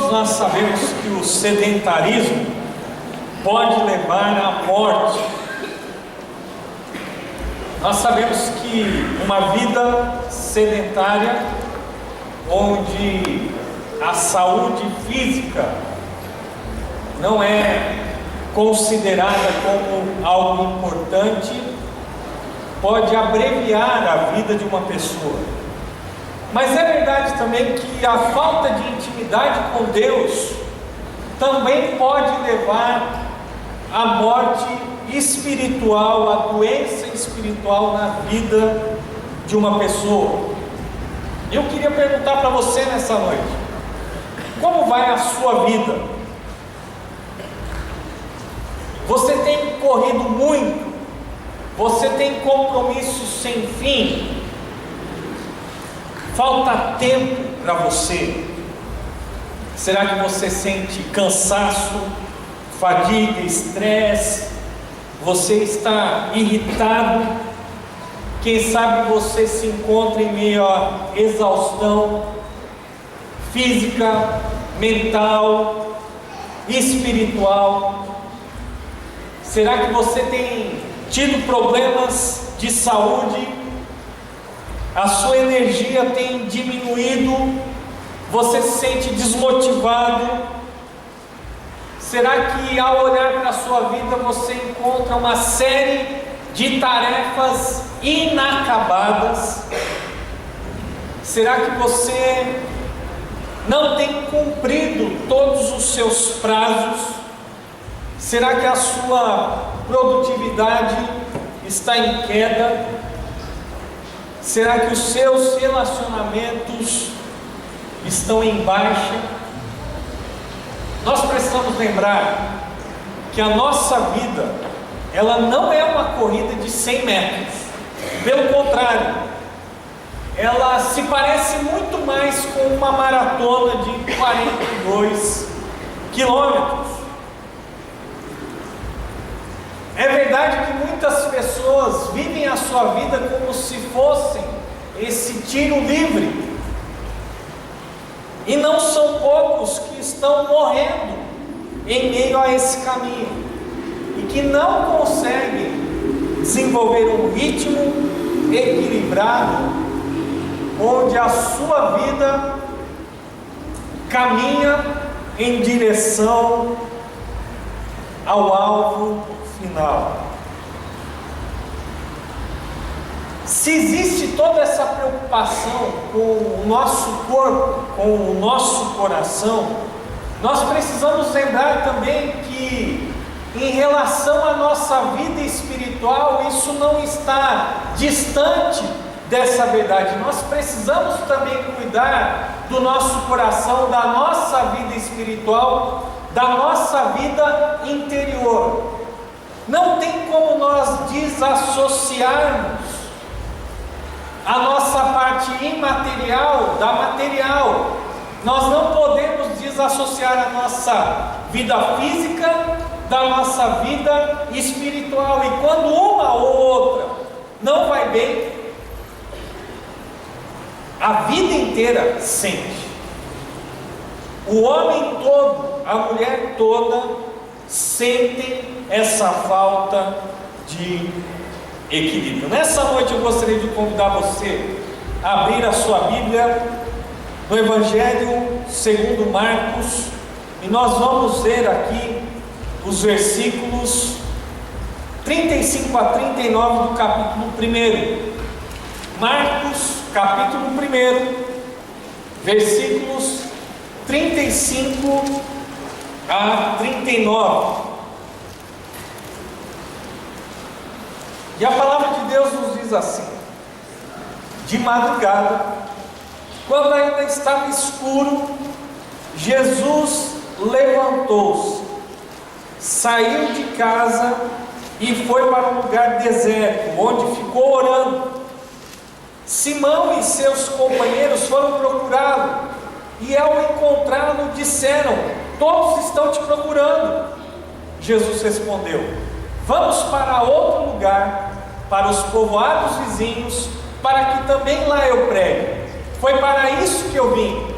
Todos nós sabemos que o sedentarismo pode levar à morte. Nós sabemos que uma vida sedentária, onde a saúde física não é considerada como algo importante, pode abreviar a vida de uma pessoa. Mas é verdade também que a falta de intimidade com Deus também pode levar à morte espiritual, à doença espiritual na vida de uma pessoa. Eu queria perguntar para você nessa noite: como vai a sua vida? Você tem corrido muito? Você tem compromissos sem fim? Falta tempo para você? Será que você sente cansaço, fadiga, estresse? Você está irritado? Quem sabe você se encontra em meio à exaustão física, mental, espiritual? Será que você tem tido problemas de saúde? A sua energia tem diminuído? Você se sente desmotivado? Será que ao olhar para a sua vida você encontra uma série de tarefas inacabadas? Será que você não tem cumprido todos os seus prazos? Será que a sua produtividade está em queda? Será que os seus relacionamentos estão em baixa? Nós precisamos lembrar que a nossa vida, ela não é uma corrida de 100 metros. Pelo contrário, ela se parece muito mais com uma maratona de 42 quilômetros. É verdade que muitas pessoas vivem a sua vida como se fossem esse tiro livre, e não são poucos que estão morrendo em meio a esse caminho, e que não conseguem desenvolver um ritmo equilibrado, onde a sua vida caminha em direção ao alvo final. Se existe toda essa preocupação com o nosso corpo, com o nosso coração, nós precisamos lembrar também que, em relação à nossa vida espiritual, isso não está distante dessa verdade. Nós precisamos também cuidar do nosso coração, da nossa vida espiritual, da nossa vida interior. Não tem como nós desassociarmos a nossa parte imaterial da material. Nós não podemos desassociar a nossa vida física da nossa vida espiritual. E quando uma ou outra não vai bem, a vida inteira sente. O homem todo, a mulher toda sentem essa falta de equilíbrio. Nessa noite eu gostaria de convidar você a abrir a sua Bíblia no Evangelho segundo Marcos, e nós vamos ver aqui os versículos 35 a 39 do capítulo 1. Marcos, capítulo 1, versículos 35 a 39. E a palavra de Deus nos diz assim: de madrugada, quando ainda estava escuro, Jesus levantou-se, saiu de casa e foi para um lugar deserto, onde ficou orando. Simão e seus companheiros foram procurá-lo, e ao encontrá-lo disseram: todos estão te procurando. Jesus respondeu: vamos para outro lugar, para os povoados vizinhos, para que também lá eu pregue. Foi para isso que eu vim.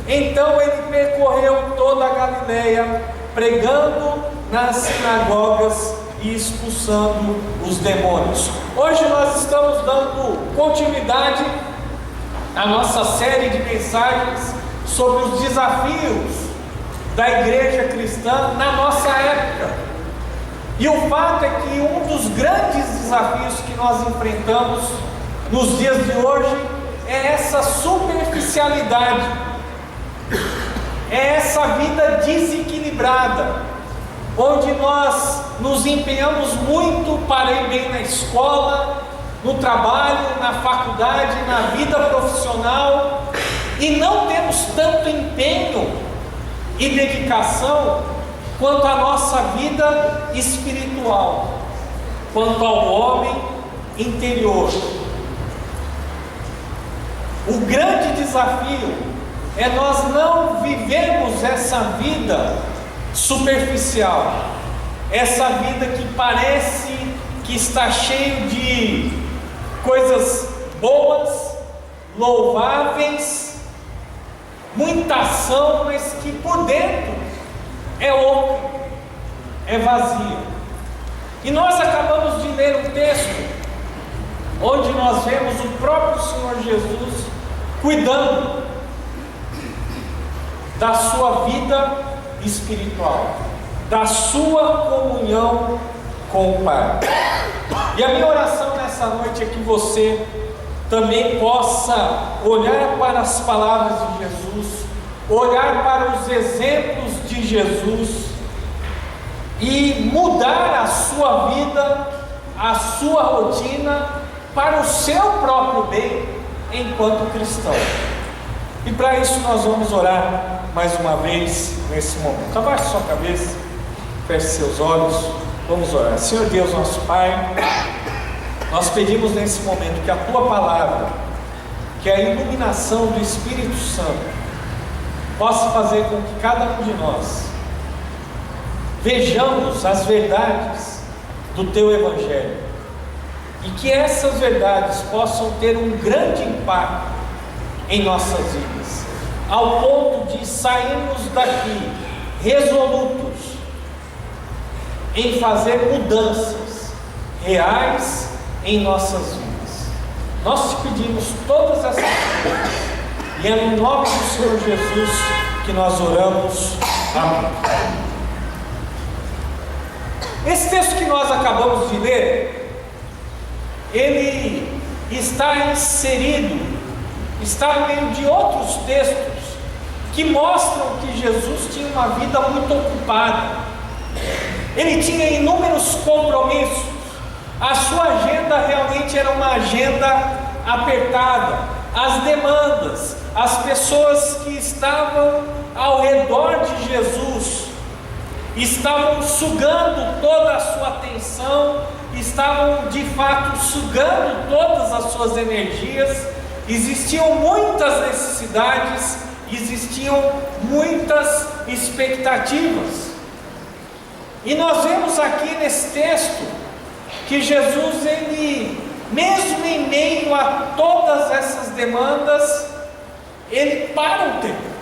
Então ele percorreu toda a Galileia, pregando nas sinagogas e expulsando os demônios. Hoje nós estamos dando continuidade à nossa série de mensagens sobre os desafios da igreja cristã na nossa época. E o fato é que um dos grandes desafios que nós enfrentamos nos dias de hoje é essa superficialidade, é essa vida desequilibrada, onde nós nos empenhamos muito para ir bem na escola, no trabalho, na faculdade, na vida profissional, e não temos tanto empenho e dedicação quanto à nossa vida espiritual, quanto ao homem interior. O grande desafio é nós não vivermos essa vida superficial, essa vida que parece que está cheio de coisas boas, louváveis, muita ação, mas que por dentro é oco, é vazio. E nós acabamos de ler um texto onde nós vemos o próprio Senhor Jesus cuidando da sua vida espiritual, da sua comunhão com o Pai. E a minha oração nessa noite é que você também possa olhar para as palavras de Jesus, olhar para os exemplos de Jesus e mudar a sua vida, a sua rotina para o seu próprio bem enquanto cristão. E para isso nós vamos orar mais uma vez nesse momento. Abaixe sua cabeça, feche seus olhos, vamos orar. Senhor Deus, nosso Pai, nós pedimos nesse momento que a Tua Palavra, que a iluminação do Espírito Santo possa fazer com que cada um de nós vejamos as verdades do Teu Evangelho e que essas verdades possam ter um grande impacto em nossas vidas, ao ponto de sairmos daqui resolutos em fazer mudanças reais em nossas vidas. Nós te pedimos todas essas coisas e é no nome do Senhor Jesus que nós oramos. Amém. Esse texto que nós acabamos de ler, ele está inserido, está no meio de outros textos que mostram que Jesus tinha uma vida muito ocupada. Ele tinha inúmeros compromissos. A sua agenda realmente era uma agenda apertada. As demandas, as pessoas que estavam ao redor de Jesus estavam sugando toda a sua atenção, estavam de fato sugando todas as suas energias. Existiam muitas necessidades, existiam muitas expectativas. E nós vemos aqui nesse texto que Jesus, ele, mesmo em meio a todas essas demandas, ele para o tempo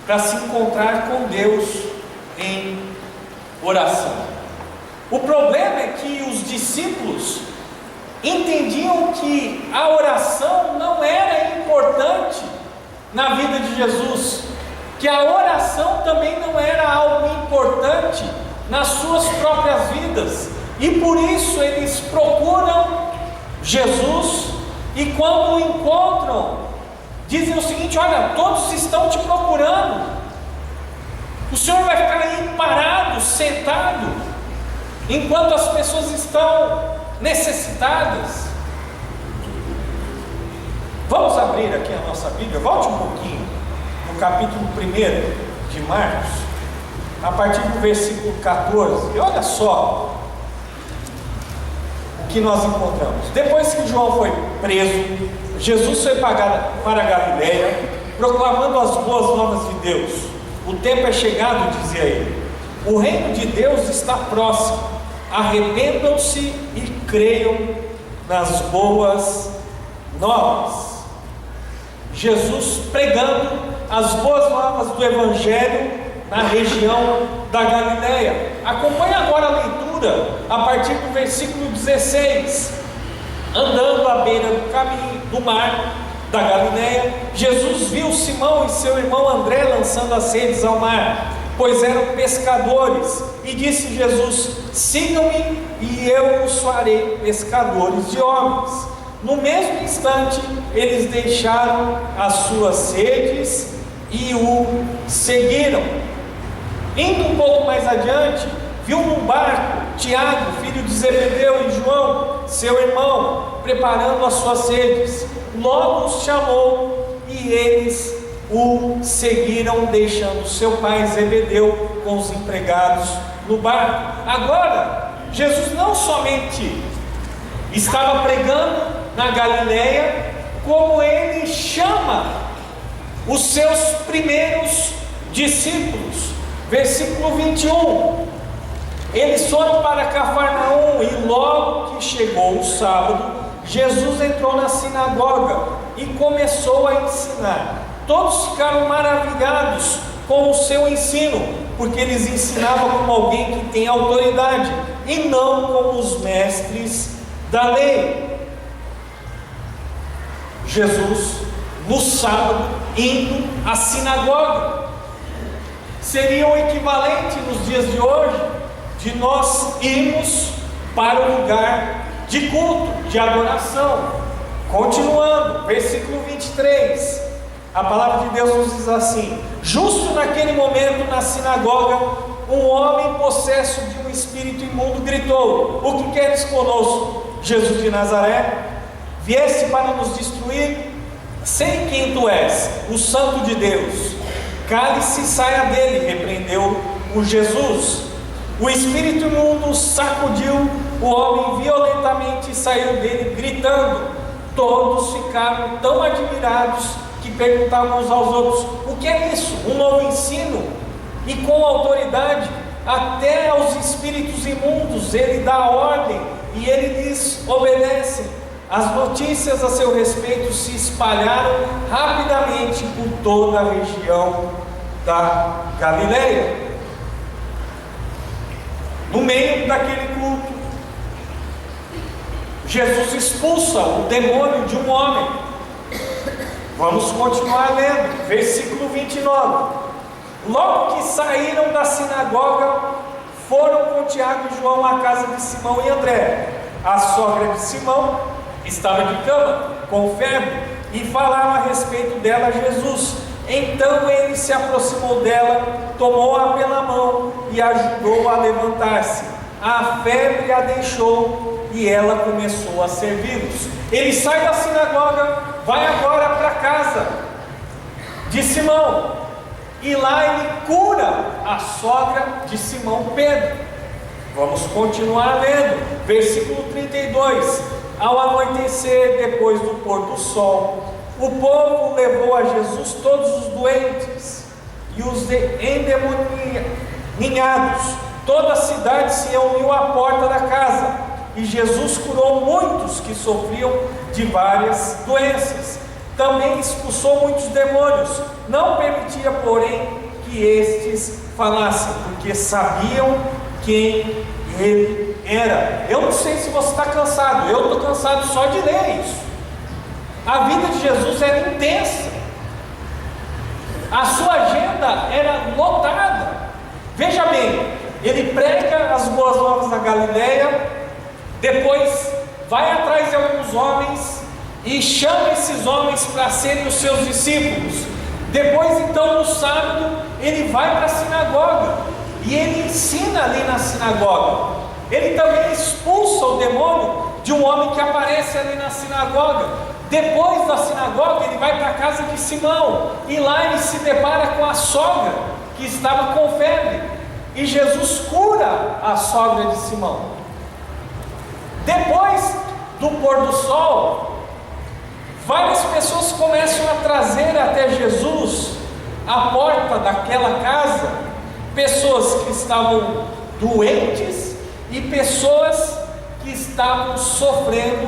para se encontrar com Deus em oração. O problema é que os discípulos entendiam que a oração não era importante na vida de Jesus, que a oração também não era algo importante nas suas próprias vidas, e por isso eles procuram Jesus, e quando o encontram, dizem o seguinte: olha, todos estão te procurando, o Senhor vai ficar aí parado, sentado, enquanto as pessoas estão necessitadas. Vamos abrir aqui a nossa Bíblia, volte um pouquinho no capítulo 1 de Marcos, a partir do versículo 14, e olha só o que nós encontramos. Depois que João foi preso, Jesus foi para a Galileia, proclamando as boas novas de Deus. O tempo é chegado, dizia ele, o reino de Deus está próximo, arrependam-se e creiam nas boas novas. Jesus pregando as boas novas do Evangelho na região da Galileia. Acompanhe agora a leitura a partir do versículo 16. Andando à beira do caminho do mar da Galileia, Jesus viu Simão e seu irmão André lançando as redes ao mar, pois eram pescadores, e disse Jesus: sigam-me e eu os farei pescadores de homens. No mesmo instante, eles deixaram as suas redes e o seguiram. Indo um pouco mais adiante, viu num barco Tiago, filho de Zebedeu, e João, seu irmão, preparando as suas redes. Logo os chamou e eles o seguiram, deixando seu pai Zebedeu com os empregados no barco. Agora, Jesus não somente estava pregando na Galileia, como ele chama os seus primeiros discípulos. Versículo 21. Eles foram para Cafarnaum, e logo que chegou o sábado, Jesus entrou na sinagoga e começou a ensinar. Todos ficaram maravilhados com o seu ensino, porque eles ensinavam como alguém que tem autoridade, e não como os mestres da lei. Jesus, no sábado, indo à sinagoga, seria o equivalente nos dias de hoje de nós irmos para o lugar de culto, de adoração. Continuando, versículo 23, a palavra de Deus nos diz assim: justo naquele momento na sinagoga, um homem possesso de um espírito imundo gritou: o que queres conosco, Jesus de Nazaré? Vieste para nos destruir? Sei quem tu és, o Santo de Deus. Cale-se e saia dele, repreendeu o Jesus. O espírito imundo sacudiu o homem violentamente e saiu dele gritando. Todos ficaram tão admirados que perguntavam uns aos outros: o que é isso? Um novo ensino? E com autoridade, até aos espíritos imundos ele dá ordem e ele lhes obedece. As notícias a seu respeito se espalharam rapidamente por toda a região da Galileia. No meio daquele culto, Jesus expulsa o demônio de um homem. Vamos continuar lendo, versículo 29. Logo que saíram da sinagoga, foram com Tiago e João à casa de Simão e André. A sogra de Simão estava de cama, com febre, e falaram a respeito dela a Jesus. Então ele se aproximou dela, tomou-a pela mão e ajudou a levantar-se. A febre a deixou e ela começou a servi-los. Ele sai da sinagoga, vai agora para a casa de Simão, e lá ele cura a sogra de Simão Pedro. Vamos continuar lendo, versículo 32. Ao anoitecer, depois do pôr do sol, o povo levou a Jesus todos os doentes e os endemoniados. Toda a cidade se reuniu à porta da casa, e Jesus curou muitos que sofriam de várias doenças. Também expulsou muitos demônios. Não permitia, porém, que estes falassem, porque sabiam quem ele era. Eu não sei se você está cansado, eu estou cansado só de ler isso. A vida de Jesus era intensa, a sua agenda era lotada. Veja bem, ele prega as boas novas na Galileia, depois vai atrás de alguns homens e chama esses homens para serem os seus discípulos. Depois, então, no sábado, ele vai para a sinagoga e ele ensina ali na sinagoga. Ele também expulsa o demônio de um homem que aparece ali na sinagoga. Depois da sinagoga, ele vai para a casa de Simão, e lá ele se depara com a sogra que estava com febre, e Jesus cura a sogra de Simão. Depois do pôr do sol, várias pessoas começam a trazer até Jesus, à porta daquela casa, pessoas que estavam doentes e pessoas que estavam sofrendo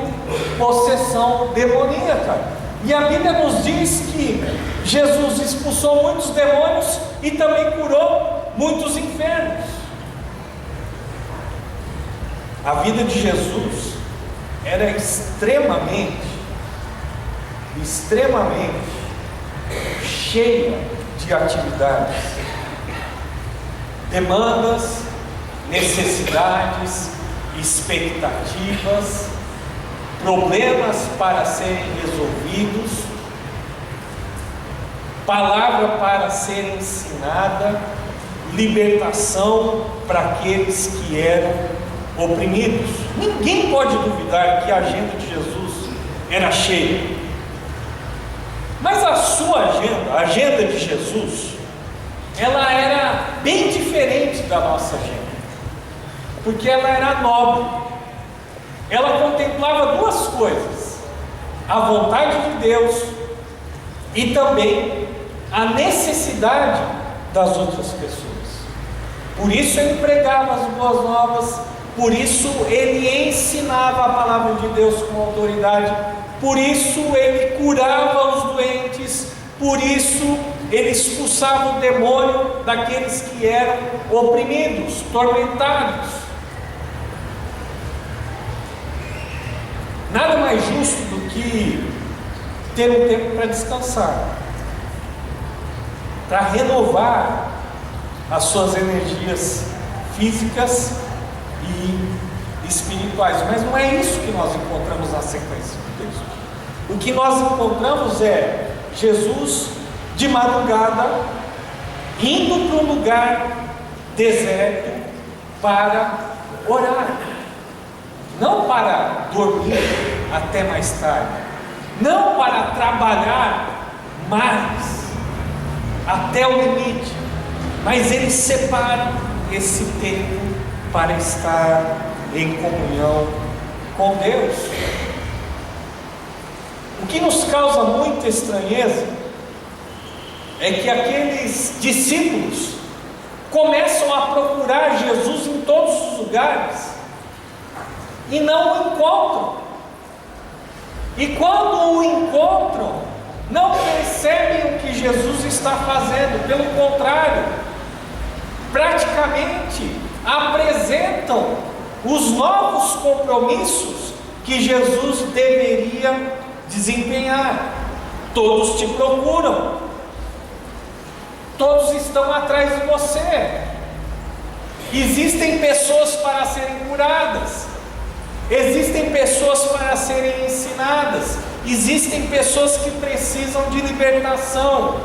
possessão demoníaca. E a Bíblia nos diz que Jesus expulsou muitos demônios e também curou muitos enfermos. A vida de Jesus era extremamente cheia de atividades, demandas, necessidades, expectativas, problemas para serem resolvidos, palavra para ser ensinada, libertação para aqueles que eram oprimidos. Ninguém pode duvidar que a agenda de Jesus era cheia. Mas a sua agenda, a agenda de Jesus, ela era bem diferente da nossa agenda, porque ela era nobre. Ela contemplava duas coisas: a vontade de Deus e também a necessidade das outras pessoas. Por isso ele pregava as boas novas, por isso ele ensinava a palavra de Deus com autoridade, por isso ele curava os doentes, por isso ele expulsava o demônio daqueles que eram oprimidos, tormentados. Nada mais justo do que ter um tempo para descansar, para renovar as suas energias físicas e espirituais. Mas não é isso que nós encontramos na sequência do texto. O que nós encontramos é Jesus de madrugada indo para um lugar deserto para orar, não para dormir até mais tarde, não para trabalhar mais até o limite, mas ele separa esse tempo para estar em comunhão com Deus. O que nos causa muita estranheza é que aqueles discípulos começam a procurar Jesus em todos os lugares e não o encontram. E quando o encontram, não percebem o que Jesus está fazendo, pelo contrário, praticamente apresentam os novos compromissos que Jesus deveria desempenhar. Todos te procuram, todos estão atrás de você. Existem pessoas para serem curadas, existem pessoas para serem ensinadas, existem pessoas que precisam de libertação.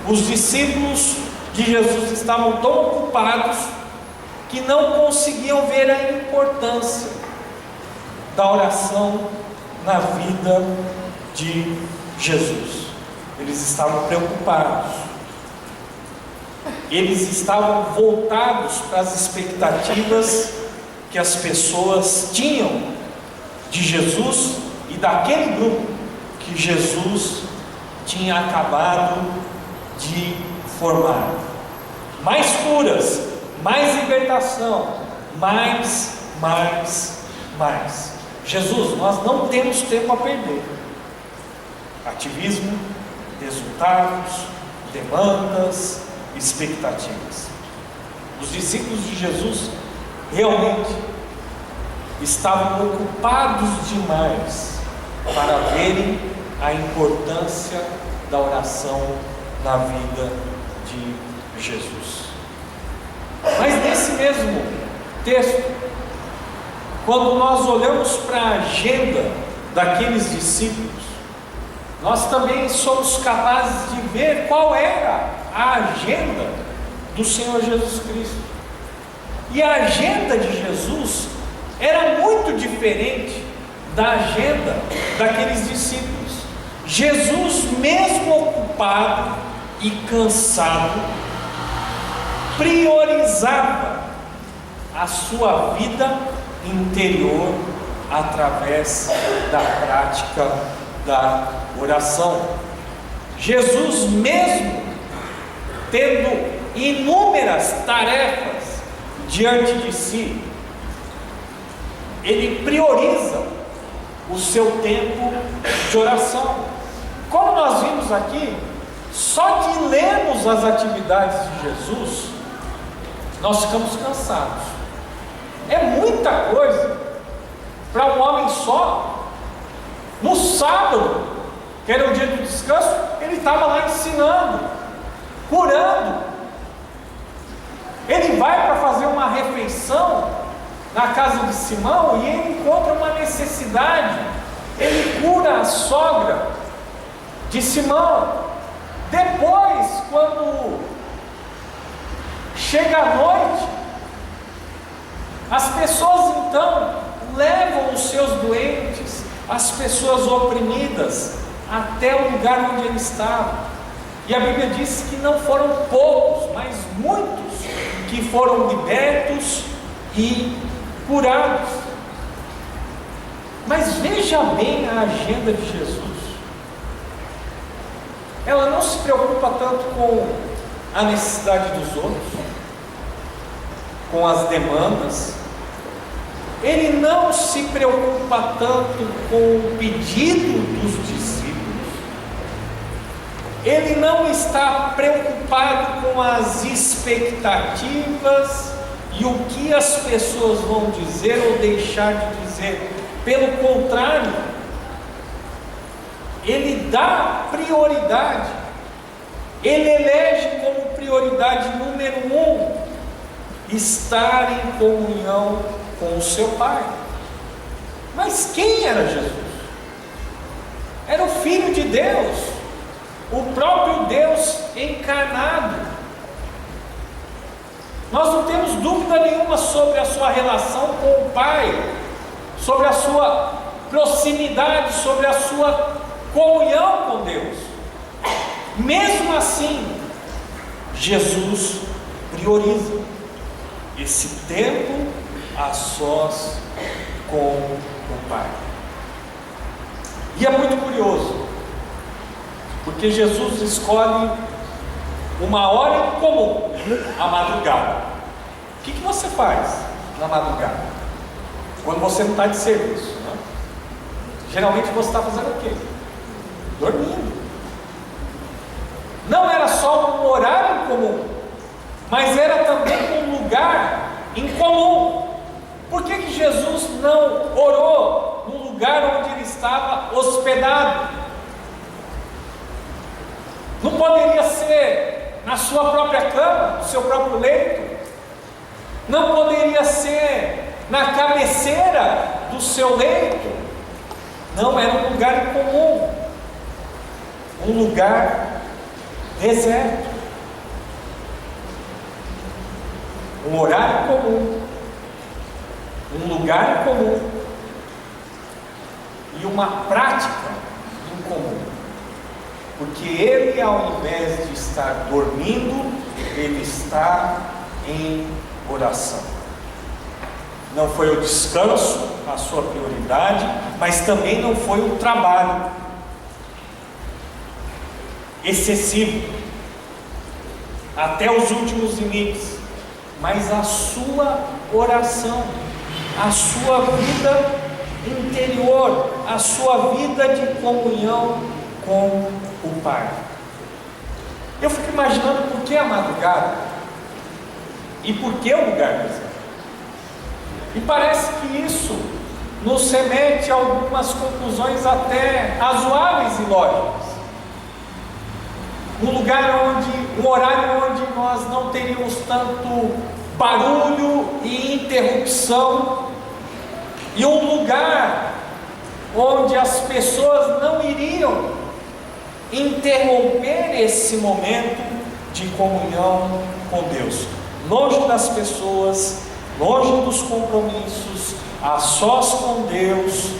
Os discípulos de Jesus estavam tão ocupados que não conseguiam ver a importância da oração na vida de Jesus. Eles estavam preocupados, eles estavam voltados para as expectativas que as pessoas tinham de Jesus e daquele grupo que Jesus tinha acabado de formar. Mais curas, mais libertação, mais. Jesus, nós não temos tempo a perder. Ativismo, resultados, demandas, expectativas. Os discípulos de Jesus realmente estavam ocupados demais para verem a importância da oração na vida de Jesus. Mas nesse mesmo texto, quando nós olhamos para a agenda daqueles discípulos, nós também somos capazes de ver qual era a agenda do Senhor Jesus Cristo. E a agenda de Jesus era muito diferente da agenda daqueles discípulos. Jesus, mesmo ocupado e cansado, priorizava a sua vida interior através da prática da oração. Jesus, mesmo tendo inúmeras tarefas diante de si, ele prioriza o seu tempo de oração. Como nós vimos aqui, Só de lermos as atividades de Jesus, nós ficamos cansados. É muita coisa para um homem só. No sábado, que era o dia do descanso, ele estava lá ensinando, curando. Ele vai para fazer uma refeição na casa de Simão e ele encontra uma necessidade. Ele cura a sogra de Simão. Depois, quando chega a noite, as pessoas então levam os seus doentes, as pessoas oprimidas, até o lugar onde ele estava. E a Bíblia diz que não foram poucos, mas muitos que foram libertos e curados. Mas veja bem a agenda de Jesus. Ela não se preocupa tanto com a necessidade dos outros, com as demandas. Ele não se preocupa tanto com o pedido dos discípulos. Ele não está preocupado com as expectativas e o que as pessoas vão dizer ou deixar de dizer. Pelo contrário, ele dá prioridade. Ele elege como prioridade número 1 estar em comunhão com o seu Pai. Mas quem era Jesus? Era o Filho de Deus, o próprio Deus encarnado. Nós não temos dúvida nenhuma sobre a sua relação com o Pai, sobre a sua proximidade, sobre a sua comunhão com Deus. Mesmo assim, Jesus prioriza esse tempo a sós com o Pai. E é muito curioso, porque Jesus escolhe uma hora em comum, a madrugada. O que você faz na madrugada? Quando você não está de serviço, né? Geralmente você está fazendo o quê? Dormindo. Não era só um horário em comum, mas era também um lugar em comum. Por que Jesus não orou no lugar onde ele estava hospedado? Não poderia ser na sua própria cama, no seu próprio leito? Não poderia ser na cabeceira do seu leito? Não, era um lugar comum, um lugar deserto, um horário comum, um lugar comum e uma prática incomum, porque ele, ao invés de estar dormindo, ele está em oração. Não foi o descanso a sua prioridade, mas também não foi o trabalho excessivo até os últimos limites, mas a sua oração, a sua vida interior, a sua vida de comunhão com o Pai. Eu fico imaginando por que a madrugada e por que o lugar deserto. E parece que isso nos remete a algumas conclusões até razoáveis e lógicas. Um horário onde nós não teríamos tanto barulho e interrupção, e um lugar onde as pessoas não iriam interromper esse momento de comunhão com Deus, longe das pessoas, longe dos compromissos, a sós com Deus,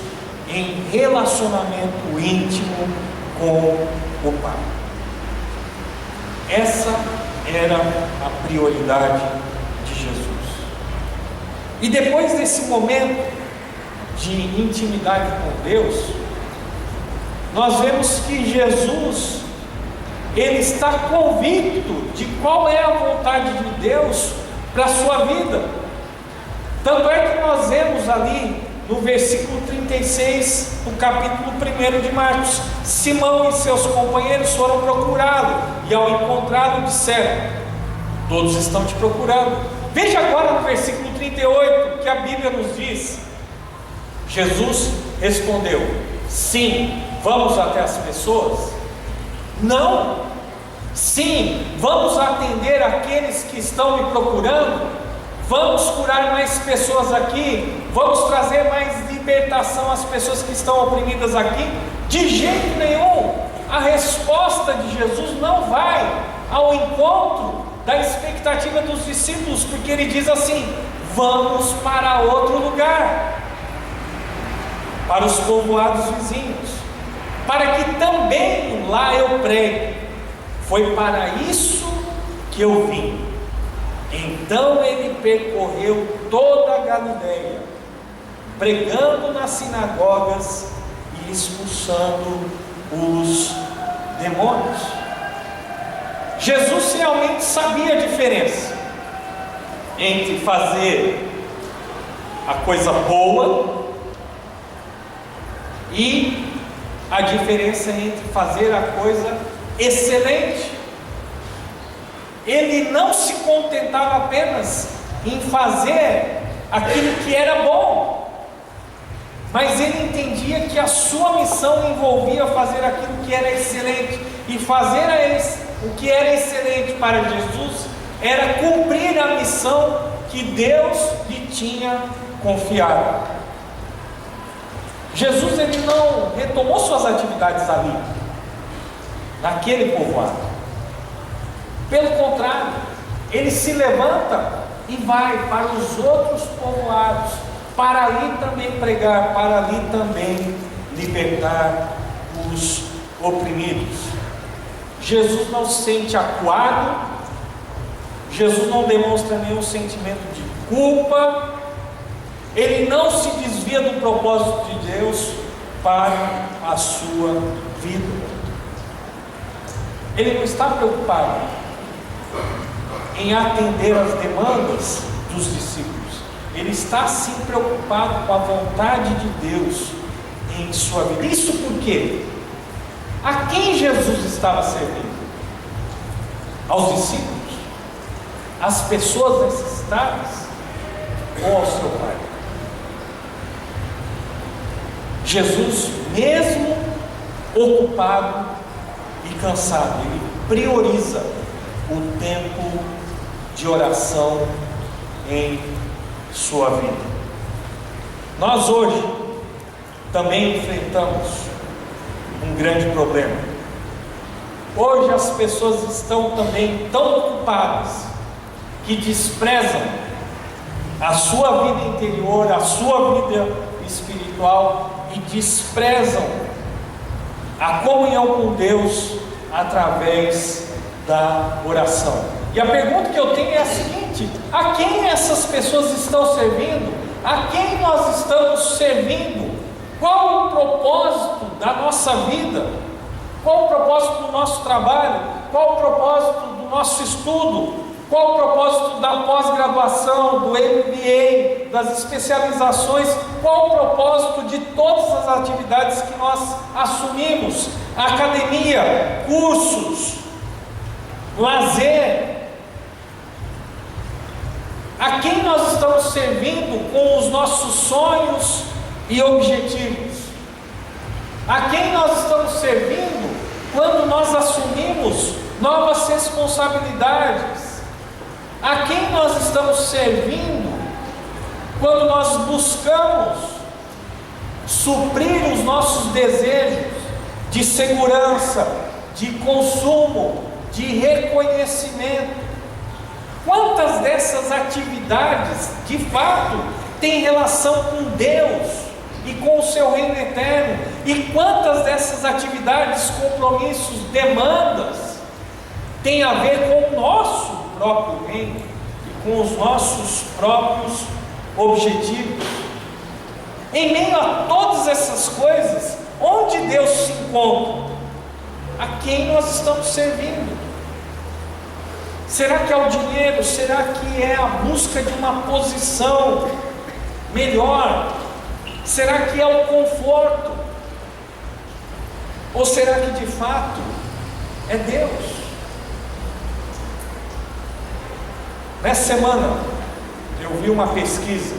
em relacionamento íntimo com o Pai. Essa era a prioridade de Jesus. E depois desse momento de intimidade com Deus, nós vemos que Jesus, ele está convicto de qual é a vontade de Deus para a sua vida. Tanto é que nós vemos ali no versículo 36 do capítulo 1 de Marcos: Simão e seus companheiros foram procurá-lo, e ao encontrá-lo disseram: todos estão te procurando. Veja agora no versículo 38 que a Bíblia nos diz: Jesus respondeu: sim, vamos até as pessoas? Não. Sim, vamos atender aqueles que estão me procurando? Vamos curar mais pessoas aqui? Vamos trazer mais libertação às pessoas que estão oprimidas aqui? De jeito nenhum. A resposta de Jesus não vai ao encontro da expectativa dos discípulos, porque ele diz assim: vamos para outro lugar, para os povoados vizinhos, para que também lá eu pregue. Foi para isso que eu vim. Então ele percorreu toda a Galileia, pregando nas sinagogas e expulsando os demônios. Jesus realmente sabia a diferença entre fazer a coisa boa e a diferença entre fazer a coisa excelente. Ele não se contentava apenas em fazer aquilo que era bom, mas ele entendia que a sua missão envolvia fazer aquilo que era excelente, e fazer o que era excelente para Jesus era cumprir a missão que Deus lhe tinha confiado. Jesus, ele não retomou suas atividades ali, naquele povoado. Pelo contrário, ele se levanta e vai para os outros povoados, para ali também pregar, para ali também libertar os oprimidos. Jesus não se sente acuado, Jesus não demonstra nenhum sentimento de culpa, ele não se desvia do propósito de Deus para a sua vida. Ele não está preocupado em atender às demandas dos discípulos, ele está sim preocupado com a vontade de Deus em sua vida. Isso por quê? A quem Jesus estava servindo? Aos discípulos? Às pessoas necessitadas? Ou ao seu Pai? Jesus, mesmo ocupado e cansado, ele prioriza o tempo de oração em sua vida. Nós hoje também enfrentamos um grande problema. Hoje as pessoas estão também tão ocupadas que desprezam a sua vida interior, a sua vida espiritual, e desprezam a comunhão com Deus através da oração. E a pergunta que eu tenho é a seguinte: a quem essas pessoas estão servindo? A quem nós estamos servindo? Qual o propósito da nossa vida? Qual o propósito do nosso trabalho? Qual o propósito do nosso estudo? Qual o propósito da pós-graduação, do MBA, das especializações? Qual o propósito de todas as atividades que nós assumimos? Academia, cursos, lazer. A quem nós estamos servindo com os nossos sonhos e objetivos? A quem nós estamos servindo quando nós assumimos novas responsabilidades? A quem nós estamos servindo quando nós buscamos suprir os nossos desejos de segurança, de consumo, de reconhecimento? Quantas dessas atividades de fato têm relação com Deus e com o seu reino eterno? E quantas dessas atividades, compromissos, demandas têm a ver com o nosso próprio reino e com os nossos próprios objetivos? Em meio a todas essas coisas, onde Deus se encontra? A quem nós estamos servindo? Será que é o dinheiro? Será que é a busca de uma posição melhor? Será que é o conforto? Ou será que de fato é Deus? Nessa semana eu vi uma pesquisa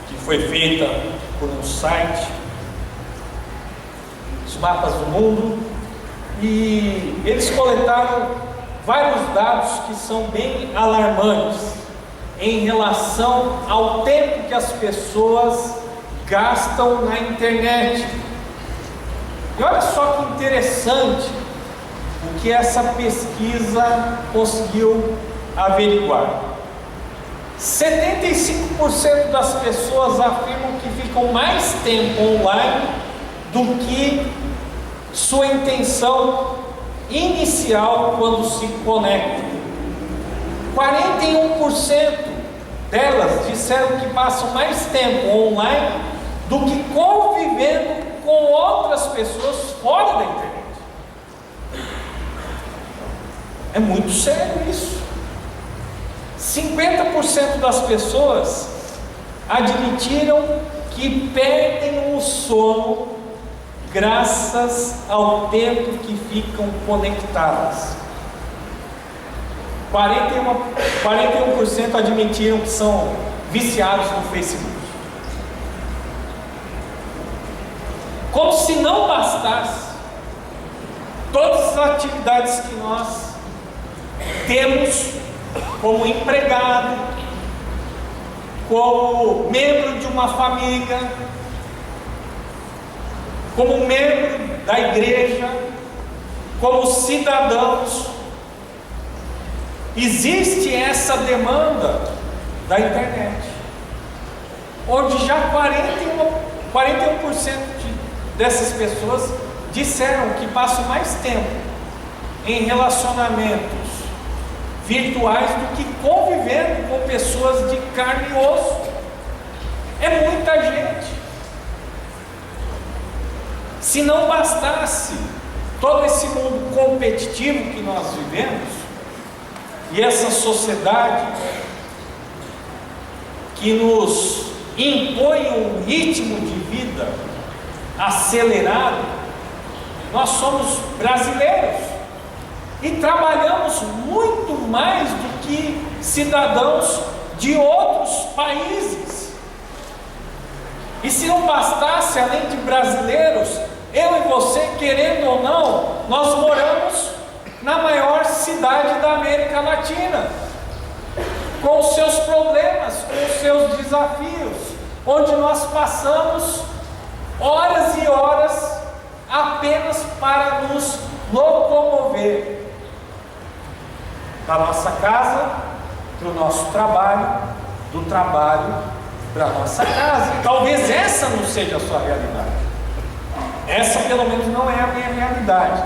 que foi feita por um site, os mapas do mundo, e eles coletaram vários dados que são bem alarmantes em relação ao tempo que as pessoas gastam na internet. E olha só que interessante o que essa pesquisa conseguiu averiguar. 75% das pessoas afirmam que ficam mais tempo online do que sua intenção inicial quando se conectam. 41% delas disseram que passam mais tempo online do que convivendo com outras pessoas fora da internet. É muito sério isso. 50% das pessoas admitiram que perdem o sono graças ao tempo que ficam conectadas. 41% admitiram que são viciados no Facebook. Como se não bastasse todas as atividades que nós temos como empregado, como membro de uma família, como membro da igreja, como cidadãos, existe essa demanda da internet, onde já 41% dessas pessoas disseram que passam mais tempo em relacionamentos virtuais do que convivendo com pessoas de carne e osso. É muita gente. Se não bastasse todo esse mundo competitivo que nós vivemos, e essa sociedade que nos impõe um ritmo de vida acelerado, nós somos brasileiros e trabalhamos muito mais do que cidadãos de outros países. E se não bastasse, além de brasileiros, eu e você, querendo ou não, nós moramos na maior cidade da América Latina, com os seus problemas, com os seus desafios, onde nós passamos horas e horas apenas para nos locomover da nossa casa para o nosso trabalho, do trabalho para a nossa casa. Talvez essa não seja a sua realidade. Essa pelo menos não é a minha realidade,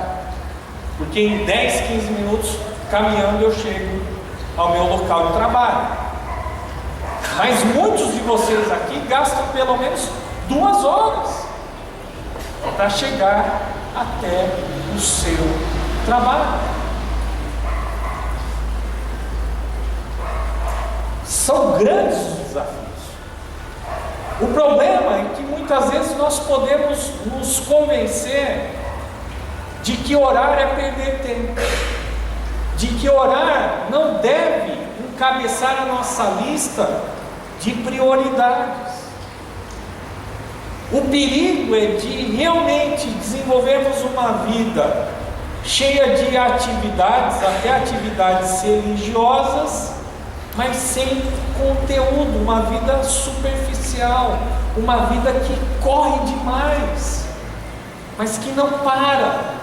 porque em 10, 15 minutos caminhando eu chego ao meu local de trabalho. Mas muitos de vocês aqui gastam pelo menos 2 horas para chegar até o seu trabalho. São grandes os desafios. O problema é que muitas vezes nós podemos nos convencer de que orar é perder tempo, de que orar não deve encabeçar a nossa lista de prioridades. O perigo é de realmente desenvolvermos uma vida cheia de atividades, até atividades religiosas, mas sem conteúdo, uma vida superficial, uma vida que corre demais, mas que não para,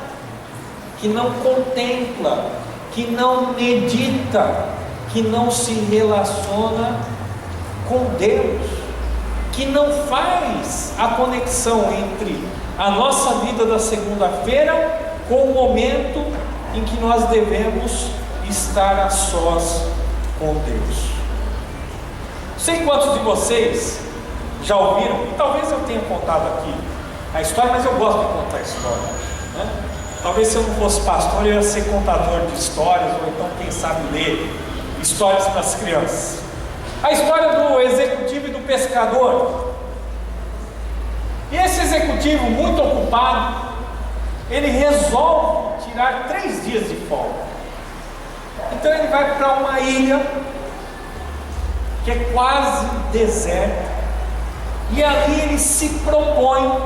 que não contempla, que não medita, que não se relaciona com Deus, que não faz a conexão entre a nossa vida da segunda-feira com o momento em que nós devemos estar a sós com Deus. Não sei quantos de vocês já ouviram, e talvez eu tenha contado aqui a história, mas eu gosto de contar a história, né? Talvez se eu não fosse pastor, eu ia ser contador de histórias, ou então, quem sabe, ler histórias para as crianças. A história do executivo e do pescador. executivo, muito ocupado, ele resolve tirar 3 dias de folga. Então ele vai para uma ilha que é quase deserta, e ali ele se propõe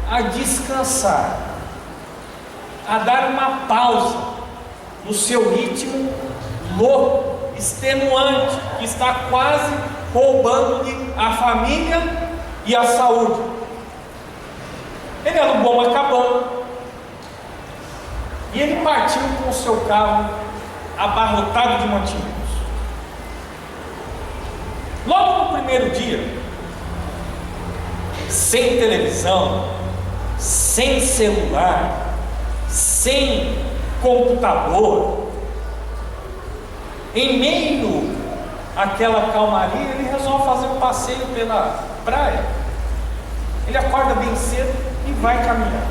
a descansar, a dar uma pausa no seu ritmo louco, extenuante, que está quase roubando-lhe a família e a saúde. Ele alugou uma cabana e ele partiu com o seu carro abarrotado de mantimentos. Logo no primeiro dia, sem televisão, sem celular, sem computador, em meio àquela calmaria, ele resolve fazer um passeio pela praia. Ele acorda bem cedo e vai caminhar.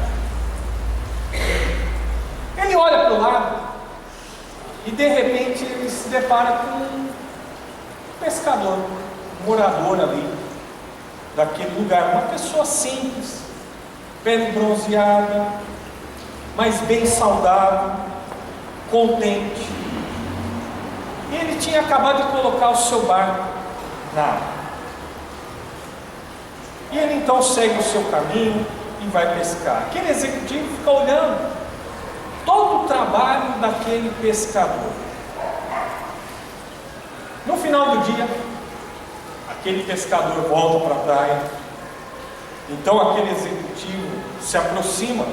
Ele olha para o lado e de repente ele se depara com um pescador, um morador ali daquele lugar, uma pessoa simples, pele bronzeada, mas bem saudável, contente. E ele tinha acabado de colocar o seu barco na água. E ele então segue o seu caminho e vai pescar. Aquele executivo fica olhando todo o trabalho daquele pescador. No final do dia, aquele pescador volta para a praia. Então aquele executivo se aproxima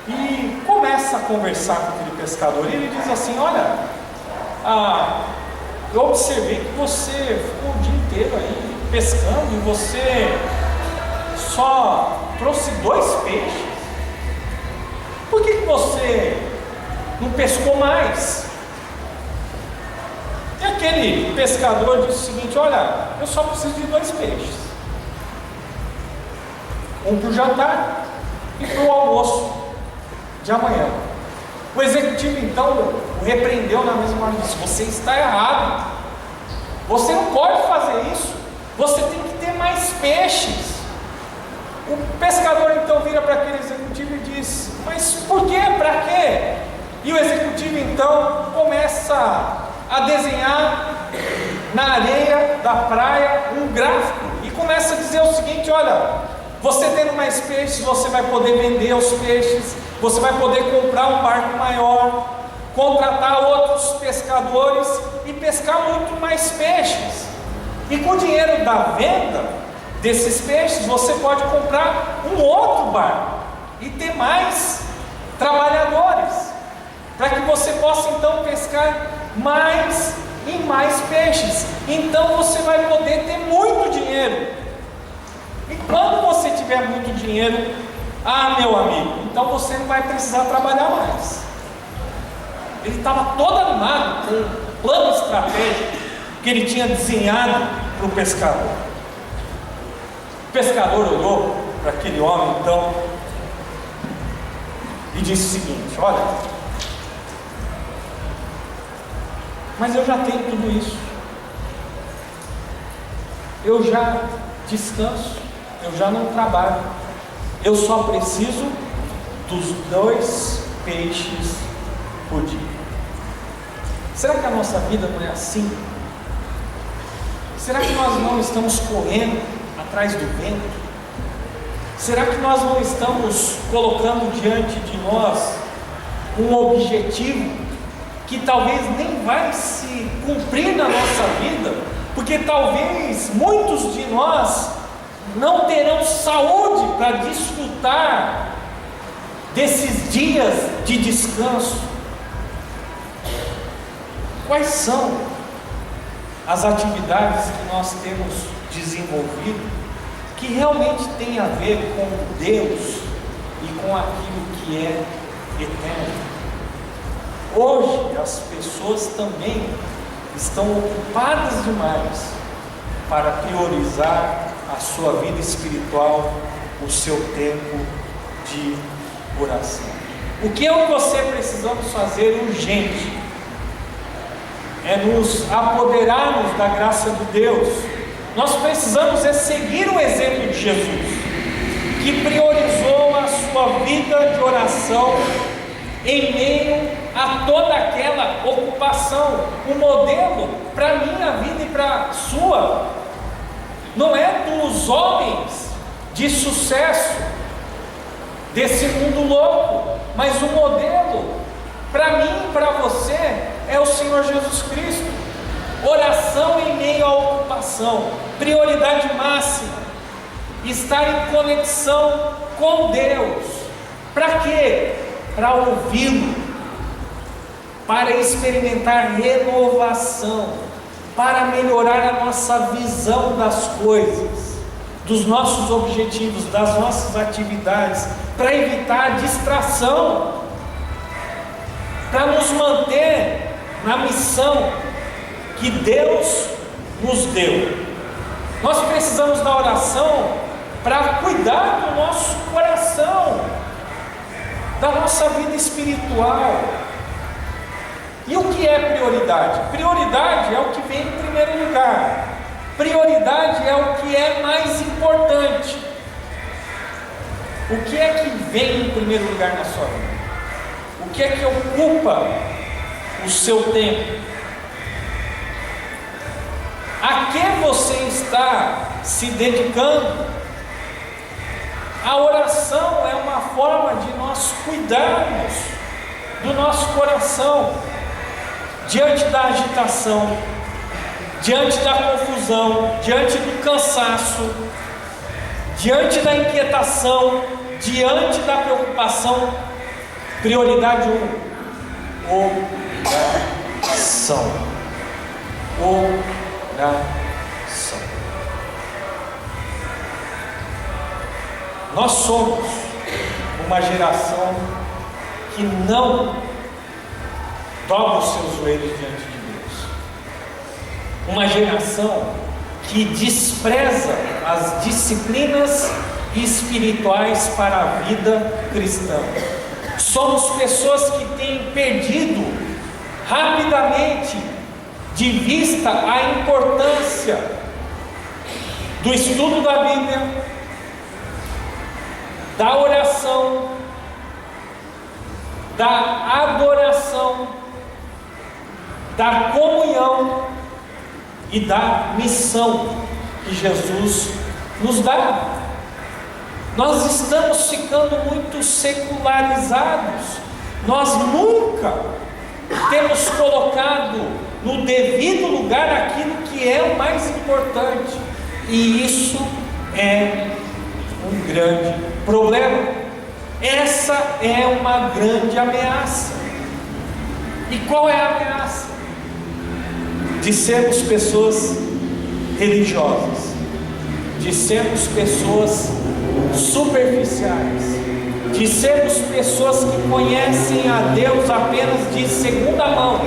e começa a conversar com aquele pescador. E ele diz assim: olha, eu observei que você ficou o dia inteiro aí pescando e você só trouxe 2 peixes. Por que você não pescou mais? E aquele pescador disse o seguinte: olha, eu só preciso de 2 peixes, um para o jantar e para o almoço de amanhã. O executivo então o repreendeu na mesma hora e disse: você está errado, você não pode fazer isso, você tem que ter mais peixes. O pescador então vira para aquele executivo e diz: mas por quê? Para quê? E o executivo então começa a desenhar na areia da praia um gráfico e começa a dizer o seguinte: olha, você tendo mais peixes, você vai poder vender os peixes, você vai poder comprar um barco maior, contratar outros pescadores e pescar muito mais peixes. E com o dinheiro da venda desses peixes, você pode comprar um outro barco e ter mais trabalhadores, para que você possa então pescar mais e mais peixes. Então você vai poder ter muito dinheiro. E quando você tiver muito dinheiro, meu amigo, então você não vai precisar trabalhar mais. Ele estava todo animado com o plano estratégico que ele tinha desenhado para o pescador. O pescador olhou para aquele homem então e disse o seguinte: olha, mas eu já tenho tudo isso, eu já descanso, eu já não trabalho, eu só preciso dos 2 peixes por dia. Será que a nossa vida não é assim? Será que nós não estamos correndo atrás do vento? Será que nós não estamos colocando diante de nós um objetivo que talvez nem vai se cumprir na nossa vida, porque talvez muitos de nós não terão saúde para desfrutar desses dias de descanso? Quais são as atividades que nós temos desenvolvido que realmente tem a ver com Deus e com aquilo que é eterno? Hoje as pessoas também estão ocupadas demais para priorizar a sua vida espiritual, o seu tempo de oração. O que eu e você precisamos fazer urgente é nos apoderarmos da graça de Deus. Nós precisamos seguir o exemplo de Jesus. que priorizou a sua vida de oração em meio a toda aquela ocupação. O modelo para a minha vida e para a sua não é dos homens de sucesso desse mundo louco, mas o modelo para mim e para você é o Senhor Jesus Cristo. Oração em meio à ocupação, prioridade máxima, estar em conexão com Deus. Para quê? Para ouvi-lo, para experimentar renovação, para melhorar a nossa visão das coisas, dos nossos objetivos, das nossas atividades, para evitar distração, para nos manter na missão que Deus nos deu. Nós precisamos da oração para cuidar do nosso coração, da nossa vida espiritual. E o que é prioridade? Prioridade é o que vem em primeiro lugar. Prioridade é o que é mais importante. O que é que vem em primeiro lugar na sua vida? O que é que ocupa o seu tempo? A que você está se dedicando? A oração é uma forma de nós cuidarmos do nosso coração diante da agitação, diante da confusão, diante do cansaço, diante da inquietação, diante da preocupação. Prioridade 1: oração. Oração. Nós somos uma geração que não dobra os seus joelhos diante de Deus, uma geração que despreza as disciplinas espirituais para a vida cristã. Somos pessoas que têm perdido rapidamente de vista a importância do estudo da Bíblia, da oração, da adoração, da comunhão e da missão que Jesus nos dá. Nós estamos ficando muito secularizados. Nós nunca temos colocado no devido lugar aquilo que é o mais importante, e isso é um grande problema. Essa é uma grande ameaça. E qual é a ameaça? De sermos pessoas religiosas, de sermos pessoas superficiais, de sermos pessoas que conhecem a Deus apenas de segunda mão,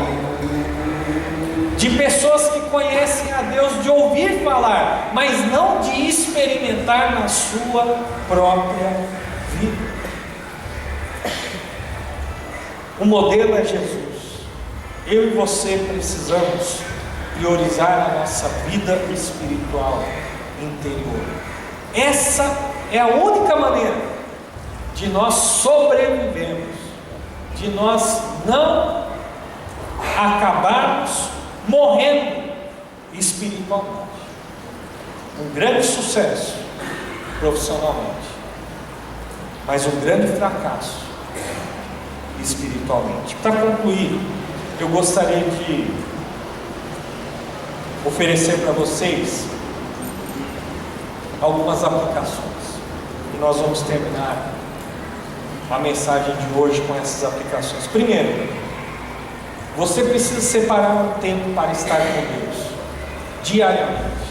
de pessoas que conhecem a Deus de ouvir falar, mas não de experimentar na sua própria vida. O modelo é Jesus. Eu e você precisamos priorizar a nossa vida espiritual interior. Essa é a única maneira de nós sobrevivermos, de nós não acabarmos morrendo espiritualmente. Um grande sucesso profissionalmente, mas um grande fracasso espiritualmente. Para concluir, eu gostaria de oferecer para vocês algumas aplicações, e nós vamos terminar a mensagem de hoje com essas aplicações. Primeiro, você precisa separar um tempo para estar com Deus diariamente,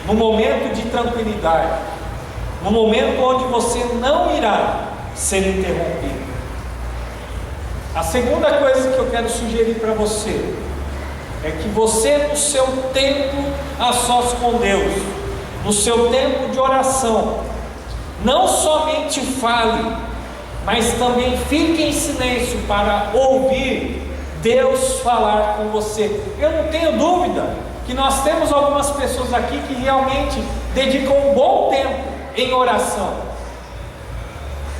no momento de tranquilidade, no momento onde você não irá ser interrompido. A segunda coisa que eu quero sugerir para você é que você, no seu tempo a sós com Deus, no seu tempo de oração, não somente fale, mas também fique em silêncio para ouvir Deus falar com você. Eu não tenho dúvida que nós temos algumas pessoas aqui que realmente dedicam um bom tempo em oração?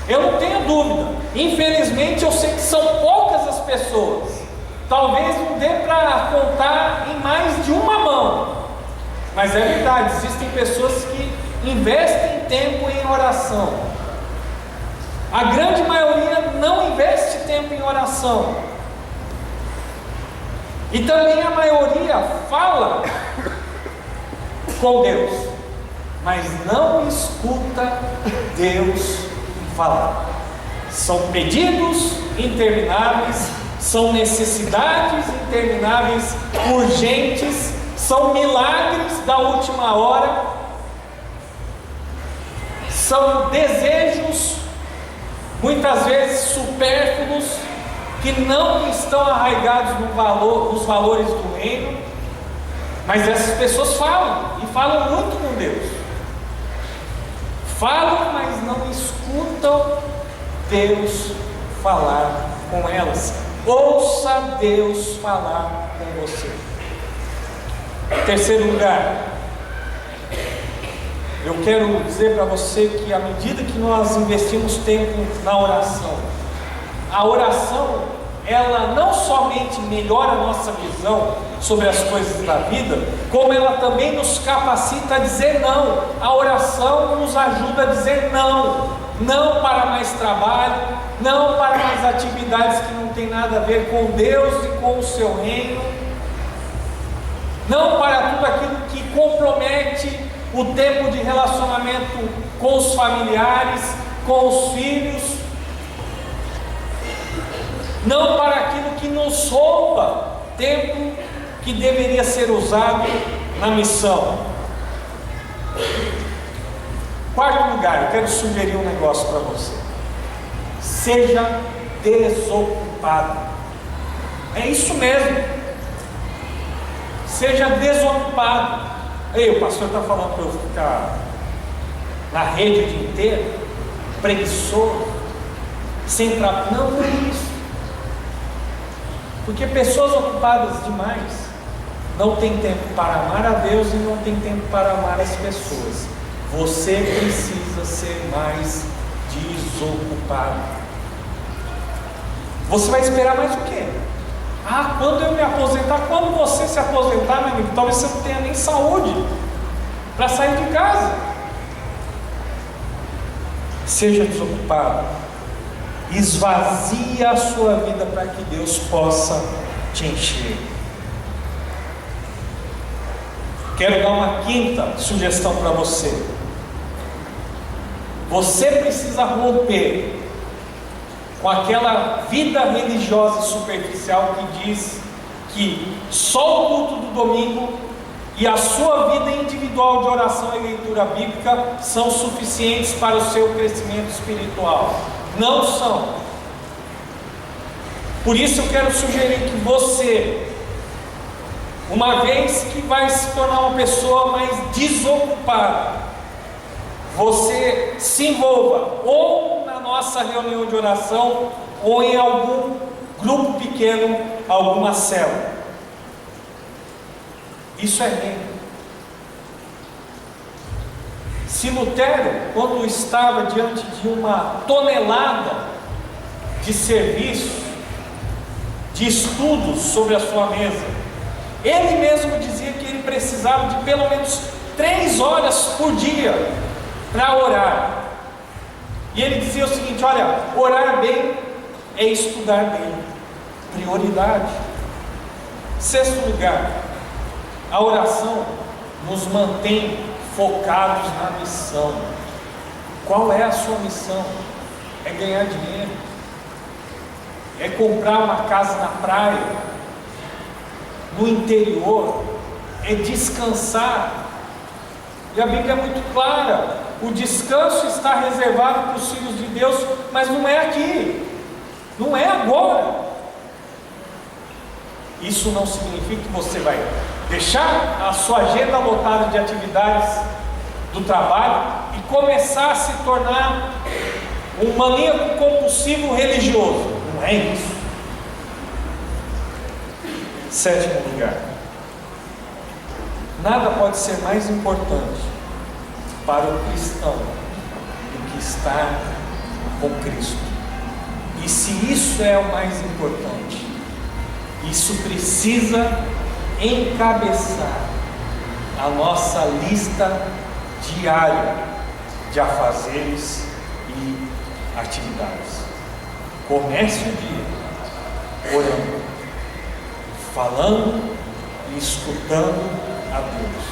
Eu não tenho dúvida, infelizmente eu sei que são poucas as pessoas, talvez não dê para contar em mais de uma mão, mas é verdade, existem pessoas que investem tempo em oração. A grande maioria não investe tempo em oração, e também a maioria fala com Deus, mas não escuta Deus falar. São pedidos intermináveis, são necessidades intermináveis, urgentes, são milagres da última hora, são desejos muitas vezes supérfluos, que não estão arraigados nos valores do reino, mas essas pessoas falam, e falam muito com Deus, falam, mas não escutam Deus falar com elas. Ouça Deus falar com você. Terceiro lugar, eu quero dizer para você que à medida que nós investimos tempo na oração, a oração, ela não somente melhora a nossa visão sobre as coisas da vida, como ela também nos capacita a dizer não. A oração nos ajuda a dizer não. Não para mais trabalho, não para mais atividades que não tem nada a ver com Deus e com o seu reino, não para tudo aquilo que compromete o tempo de relacionamento com os familiares, com os filhos, não para aquilo que nos rouba tempo que deveria ser usado na missão. Quarto lugar, eu quero sugerir um negócio para você: seja desocupado. É isso mesmo, seja desocupado. Ei, o pastor está falando para eu ficar na rede o dia inteiro, preguiçoso, sem trabalho. Não é isso, porque pessoas ocupadas demais não tem tempo para amar a Deus e não tem tempo para amar as pessoas. Você precisa ser mais desocupado. Você vai esperar mais o quê? Ah, quando eu me aposentar? Quando você se aposentar, meu amigo, talvez você não tenha nem saúde para sair de casa. Seja desocupado. Esvazie a sua vida para que Deus possa te encher. Quero dar uma quinta sugestão para você. Você precisa romper com aquela vida religiosa superficial que diz que só o culto do domingo e a sua vida individual de oração e leitura bíblica são suficientes para o seu crescimento espiritual. Não são. Por isso eu quero sugerir que você, uma vez que vai se tornar uma pessoa mais desocupada, você se envolva ou na nossa reunião de oração ou em algum grupo pequeno, alguma célula. Isso é reino. Se Lutero, quando estava diante de uma tonelada de serviços, de estudos sobre a sua mesa, ele mesmo dizia que ele precisava de pelo menos 3 horas por dia para orar. E ele dizia o seguinte: olha, orar bem é estudar bem. Prioridade. Sexto lugar, a oração nos mantém focados na missão. Qual é a sua missão? É ganhar dinheiro, é comprar uma casa na praia, no interior, é descansar. E a Bíblia é muito clara: o descanso está reservado para os filhos de Deus, mas não é aqui, não é agora. Isso não significa que você vai deixar a sua agenda lotada de atividades do trabalho e começar a se tornar um maníaco compulsivo religioso. Não é isso. Sétimo lugar, nada pode ser mais importante para o cristão que está com Cristo. E se isso é o mais importante, isso precisa encabeçar a nossa lista diária de afazeres e atividades. Comece o dia orando, falando e escutando a Deus.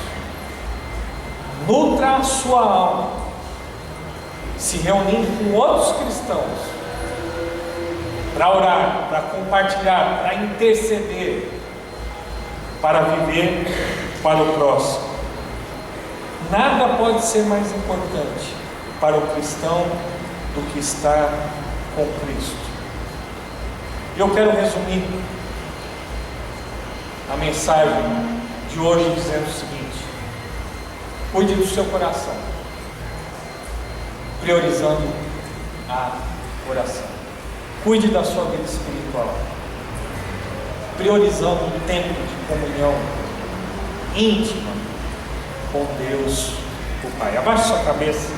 Nutra a sua alma, se reunindo com outros cristãos para orar, para compartilhar, para interceder, para viver para o próximo. Nada pode ser mais importante para o cristão do que estar com Cristo. Eu quero resumir a mensagem de hoje dizendo o seguinte: cuide do seu coração, priorizando a oração. Cuide da sua vida espiritual, priorizando um tempo de comunhão íntima com Deus, o Pai. Abaixe sua cabeça,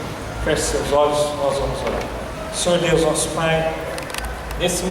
feche seus olhos, nós vamos orar. Senhor Deus, nosso Pai, nesse